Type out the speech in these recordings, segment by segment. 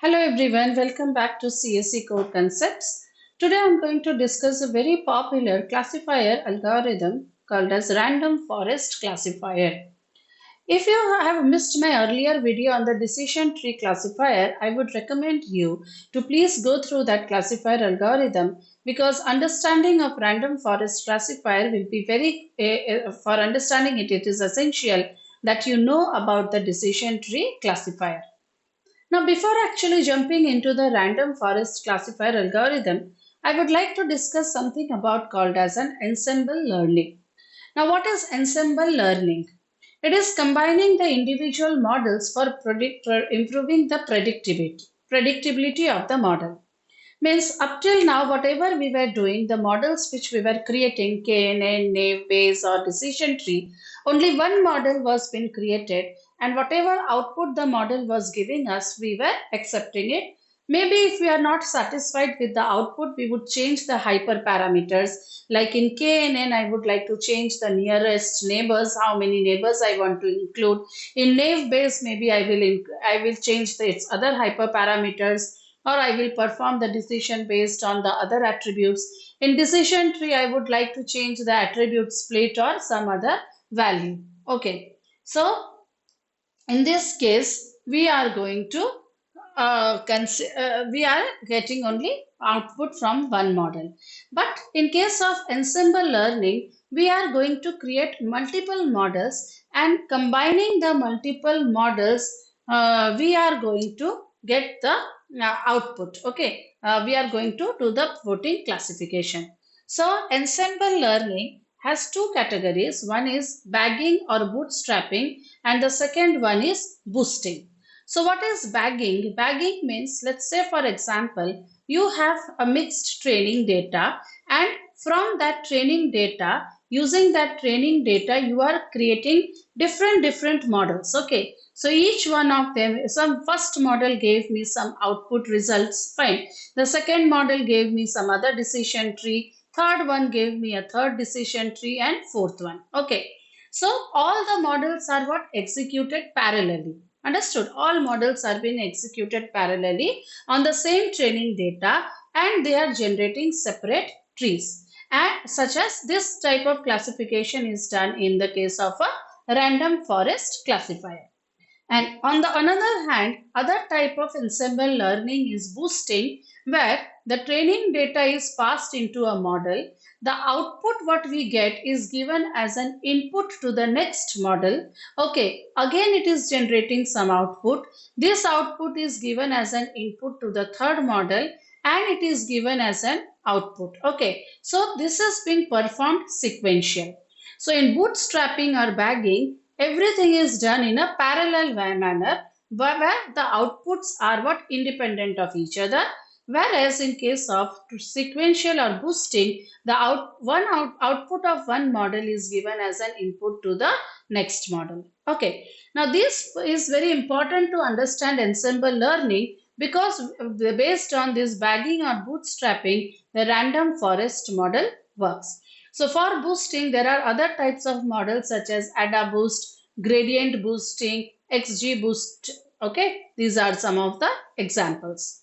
Hello everyone, welcome back to CSE Code Concepts. Today I'm going to discuss a very popular classifier algorithm called as random forest classifier. If you have missed my earlier video on the decision tree classifier, I would recommend you to please go through that classifier algorithm because understanding of random forest classifier will be for understanding it, it is essential that you know about the decision tree classifier. Now, before actually jumping into the random forest classifier algorithm, I would like to discuss something about called as an ensemble learning. Now, what is ensemble learning? It is combining the individual models for improving the predictability of the model. Means up till now, whatever we were doing, the models which we were creating, KNN, naive Bayes or decision tree, only one model was being created and whatever output the model was giving us, we were accepting it. Maybe if we are not satisfied with the output, we would change the hyperparameters. Like in KNN, I would like to change the nearest neighbors, how many neighbors I want to include. In naive Bayes, maybe I will change its other hyperparameters, or I will perform the decision based on the other attributes. In decision tree, I would like to change the attribute split or some other value. Okay. So in this case, we are going to we are getting only output from one model. But in case of ensemble learning, we are going to create multiple models and combining the multiple models, we are going to get the output. Okay, we are going to do the voting classification. So ensemble learning has two categories. One is bagging or bootstrapping and the second one is boosting. So what is bagging? Bagging means, let's say for example, you have a mixed training data and from that training data, using that training data, you are creating different models. Okay. So each one of them, some first model gave me some output results, fine. The second model gave me some other decision tree. Third one gave me a third decision tree and fourth one. Okay. So all the models are what executed parallelly. Understood? All models are being executed parallelly on the same training data and they are generating separate trees. And such as this type of classification is done in the case of a random forest classifier. And on the another hand, other type of ensemble learning is boosting, where the training data is passed into a model. The output what we get is given as an input to the next model. Okay, again it is generating some output. This output is given as an input to the third model and it is given as an output. Okay, so this is being performed sequential. So in bootstrapping or bagging, everything is done in a parallel manner where the outputs are what independent of each other. Whereas in case of sequential or boosting, the output of one model is given as an input to the next model. Okay. Now this is very important to understand ensemble learning because based on this bagging or bootstrapping, the random forest model works. So for boosting, there are other types of models such as AdaBoost, gradient boosting, XGBoost. Okay, these are some of the examples.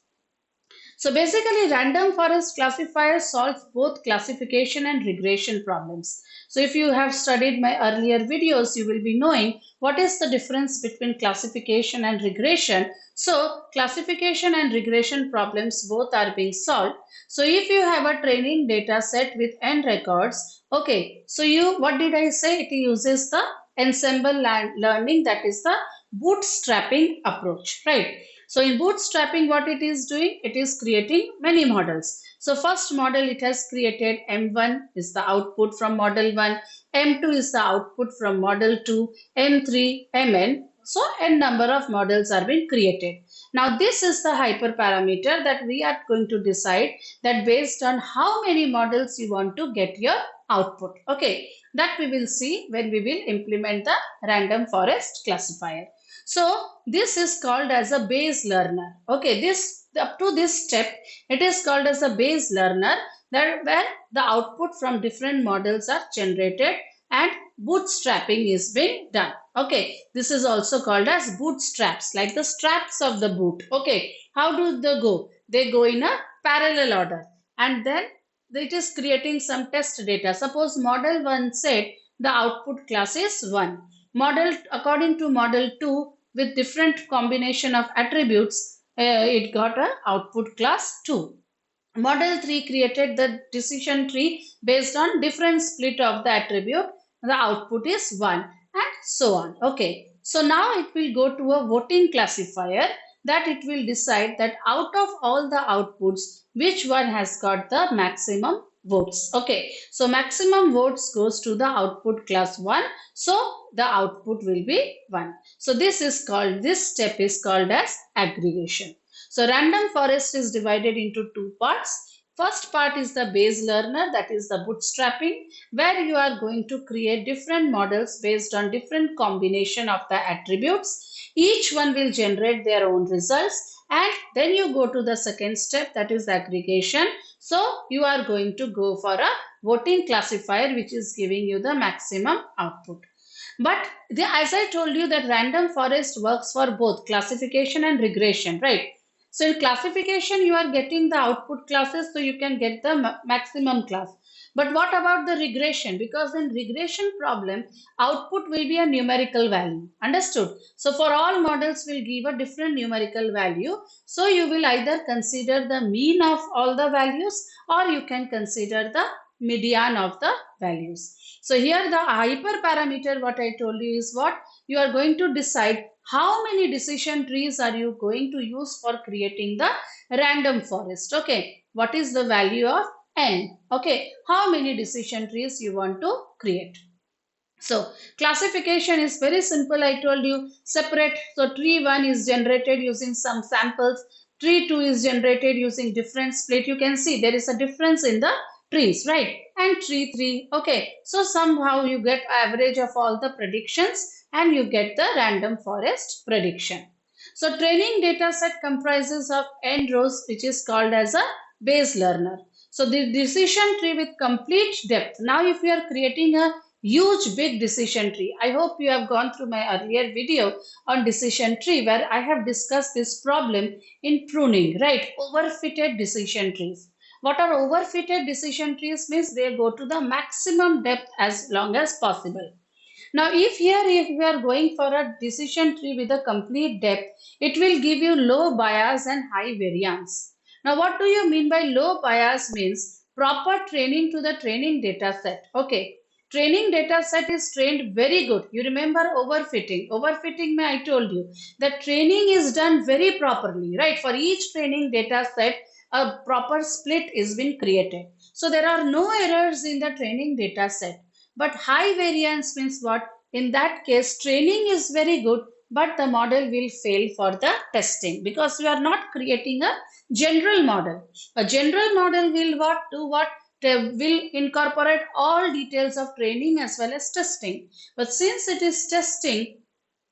So basically, random forest classifier solves both classification and regression problems. So if you have studied my earlier videos, you will be knowing what is the difference between classification and regression. So classification and regression problems both are being solved. So if you have a training data set with n records, okay, so what did I say? It uses the ensemble learning, that is the bootstrapping approach, right? So in bootstrapping, what it is doing? It is creating many models. So first model it has created M1 is the output from model 1, M2 is the output from model 2, M3, Mn. So n number of models are being created. Now this is the hyperparameter that we are going to decide that based on how many models you want to get your output. Okay, that we will see when we will implement the random forest classifier. So this is called as a Bayes learner. Okay, this up to this step, it is called as a Bayes learner, that where the output from different models are generated and bootstrapping is being done. Okay, this is also called as bootstraps, like the straps of the boot. Okay, how do they go? They go in a parallel order, and then it is creating some test data. Suppose model 1 said the output class is 1. Model, according to model 2, with different combination of attributes, it got a output class 2. Model 3 created the decision tree based on different split of the attribute. The output is 1 and so on. Okay. So now it will go to a voting classifier that it will decide that out of all the outputs, which one has got the maximum votes. Okay. So maximum votes goes to the output class 1. So the output will be 1. So this step is called as aggregation. So random forest is divided into two parts. First part is the base learner, that is the bootstrapping, where you are going to create different models based on different combination of the attributes. Each one will generate their own results, and then you go to the second step, that is aggregation. So you are going to go for a voting classifier which is giving you the maximum output. But as I told you that random forest works for both classification and regression, right? So in classification, you are getting the output classes, so you can get the maximum class. But what about the regression? Because in regression problem, output will be a numerical value. Understood? So for all models will give a different numerical value. So you will either consider the mean of all the values, or you can consider the median of the values. So here the hyperparameter, what I told you is what? You are going to decide how many decision trees are you going to use for creating the random forest. Okay, what is the value of n? Okay, how many decision trees you want to create? So classification is very simple. I told you separate. So tree 1 is generated using some samples. Tree 2 is generated using different split. You can see there is a difference in the trees, right? And tree 3. Okay. So somehow you get average of all the predictions and you get the random forest prediction. So training data set comprises of n rows, which is called as a base learner. So the decision tree with complete depth. Now if you are creating a huge big decision tree, I hope you have gone through my earlier video on decision tree where I have discussed this problem in pruning, right? Overfitted decision trees. What are overfitted decision trees? Means they go to the maximum depth as long as possible. Now if we are going for a decision tree with a complete depth, it will give you low bias and high variance. Now what do you mean by low bias? Means proper training to the training data set. Okay. Training data set is trained very good. You remember overfitting. Overfitting, I told you that training is done very properly, right? For each training data set, a proper split is been created. So there are no errors in the training data set. But high variance means what? In that case, training is very good, but the model will fail for the testing because we are not creating a general model. A general model will do what? They will incorporate all details of training as well as testing. But since it is testing,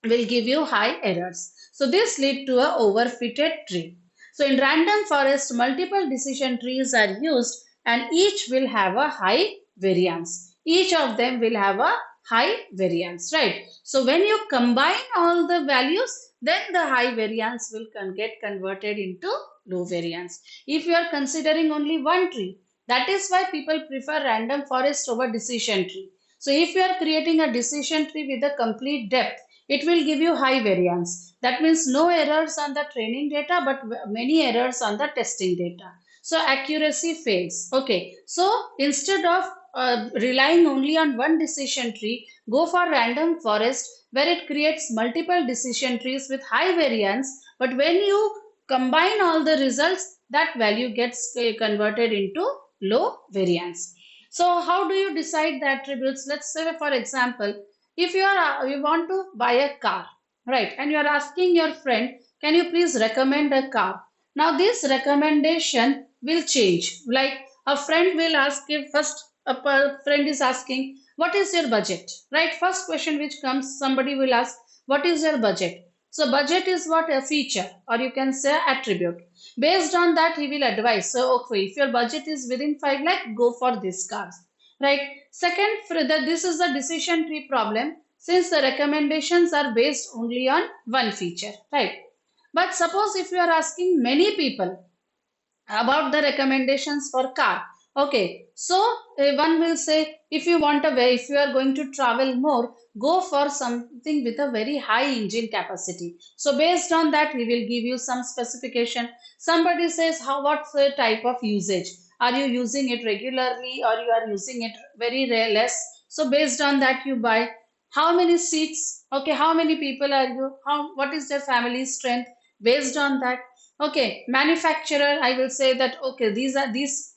will give you high errors. So this lead to a overfitted tree. So in random forest, multiple decision trees are used and each will have a high variance. Each of them will have a high variance, right? So when you combine all the values, then the high variance will get converted into low variance. If you are considering only one tree, that is why people prefer random forest over decision tree. So if you are creating a decision tree with a complete depth, it will give you high variance. That means no errors on the training data, but many errors on the testing data. So accuracy fails. Okay. So instead of relying only on one decision tree, go for random forest where it creates multiple decision trees with high variance. But when you combine all the results, that value gets converted into low variance. So how do you decide the attributes? Let's say, for example, if you want to buy a car, right, and you are asking your friend, can you please recommend a car? Now this recommendation will change. Like a friend will ask, if first a friend is asking, what is your budget, right? First question which comes, somebody will ask, what is your budget? So budget is what? A feature, or you can say attribute. Based on that, he will advise. So okay, if your budget is within 5 lakh, go for this car. right? Second, this is the decision tree problem since the recommendations are based only on one feature, right? But suppose if you are asking many people about the recommendations for car, okay, so one will say if you want a way, if you are going to travel more, go for something with a very high engine capacity. So based on that we will give you some specification. Somebody says how, what's the type of usage, are you using it regularly or you are using it very less, so based on that you buy. How many seats, okay, how many people are you, how, what is their family strength, based on that. Okay, manufacturer, I will say that okay, these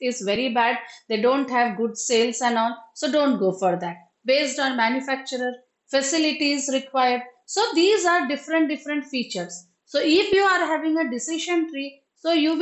is very bad. They don't have good sales and all, so don't go for that. Based on manufacturer, facilities required. So these are different features. So if you are having a decision tree, so you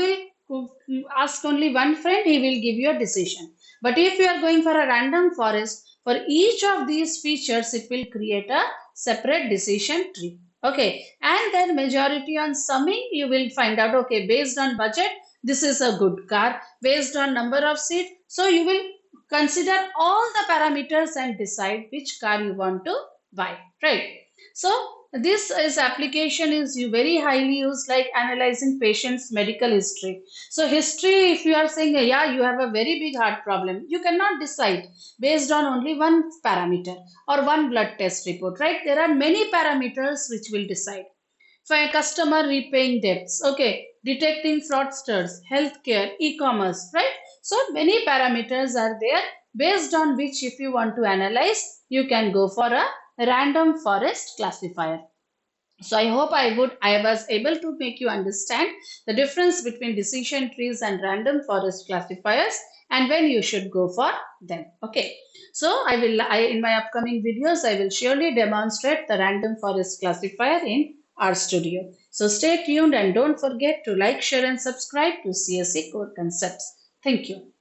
will ask only one friend, he will give you a decision. But if you are going for a random forest, for each of these features, it will create a separate decision tree. Okay, and then majority on summing, you will find out, okay, based on budget, this is a good car. Based on number of seats, so you will consider all the parameters and decide which car you want to buy, right? So this is application is you very highly used like analyzing patient's medical history. So history, if you are saying, yeah, you have a very big heart problem, you cannot decide based on only one parameter or one blood test report, right? There are many parameters which will decide. For customer repaying debts, okay, detecting fraudsters, healthcare, e-commerce, right? So many parameters are there based on which if you want to analyze, you can go for a random forest classifier. So I hope I was able to make you understand the difference between decision trees and random forest classifiers and when you should go for them. Okay. So in my upcoming videos I will surely demonstrate the random forest classifier in RStudio. So stay tuned and don't forget to like, share and subscribe to CSE Core Concepts. Thank you.